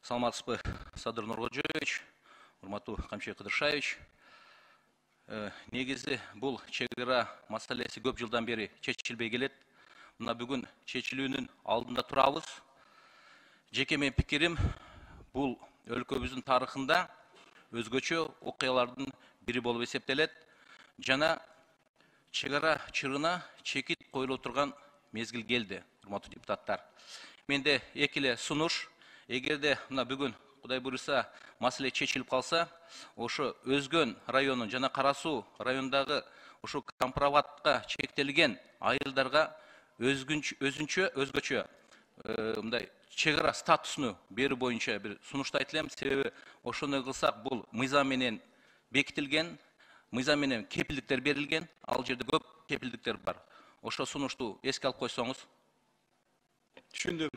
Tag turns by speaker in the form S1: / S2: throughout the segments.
S1: Саламатсызбы, Садыр Нуркожоевич, урматтуу Камчей Кыдыршаевич. Негизи бул чегара маселеси көп жылдан бери чечилбей келет. Мына бүгүн чечилүүнүн алдында турабыз. Жеке менин пикирим, бул өлкөбүздүн тарыхында өзгөчө окуялардын бири болуп эсептелет. Жана чегара чырына чекит коюлуп турган мезгил келди, урматтуу депутаттар. Менде эки эле сунуш. Эгерде мына бүгүн Кудай буйруса маселе чечилип калса, ошо Өзгөн районунун жана Кара Суу районундагы ошо компроматка чектелген айылдарга өзгөчө мындай чегара статусуну берүү боюнча бир сунушту айтып элем. Себеби ошону кылсак бул мыйзам менен бекитилген, мыйзам менен кепилдиктер берилген, ал жерде көп кепилдиктер бар. Ошо сунушту эске алып койсоңуз.
S2: Түшүндүм.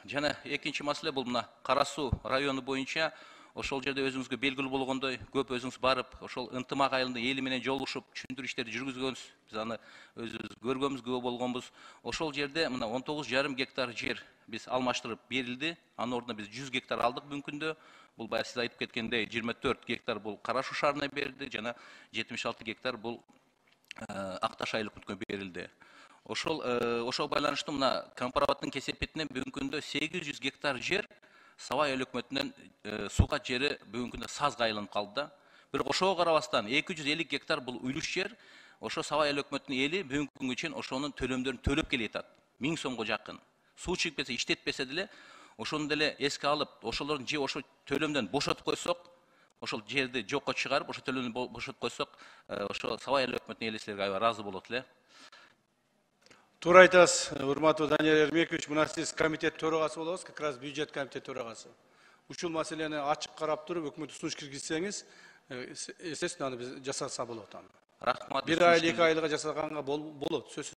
S1: Жана экинчи маселе бул мына Кара Суу району боюнча ошол жерде өзүңүзгө белгилүү болгондой көп өзүңүз барып, ошол ынтымак айылында эли менен жолугушуп, түшүндүрүү иштерди жүргүзгөнбүз. Биз аны өзүбүз көргөнбүз, күбө болгонбуз. Ошол жерде мына 19,5 гектар жер биз алмаштырып берилди. Анын ордуна биз 100 гектар алдык бүгүнкү күндө. Бул баягы сиз айтып кеткендей 24 гектар бул Кара Суу шаарына берилди, жана 76 гектар бул Ак Таш айыл өкмөтүнө берилди. Ошол байланыштуу мына компроматтын кесепетинен бүгүнкү күндө 800 гектар жер Сабай айыл өкмөтүнөн сууга жери бүгүнкү күндө сазга айланып калды да. Бирок ошого карабастан 250 гектар бул уйлуш жер, ошо Сабай айыл өкмөтүнүн эли бүгүнкү күнгө чейин ошонун төлөмдөрүн төлөп келатат. 1000 сомго жакын. Суу чыгып кетсе, иштетпесе деле, ошону деле эске алып, ошолордун же ошо төлөмдөн бошотуп койсок, ошол жерди жокко чыгарып, ошо төлөмдөн бошотуп койсок, ошо Сабай айыл өкмөтүнүн эли силерге аябай ыраазы болот эле.
S2: Туура айтасыз, урматтуу Даниил Эрмекович, мына сиз комитет төрагасы болосуз, как раз бюджет комитет төрагасы. Ушул маселени ачык карап туруп, өкмөткө сунуш киргизсеңиз, естественно, аны биз жасаса болот аны.
S1: Рахмат.
S2: Бир ай, 2 айга жасаганга болот, сөзсүз.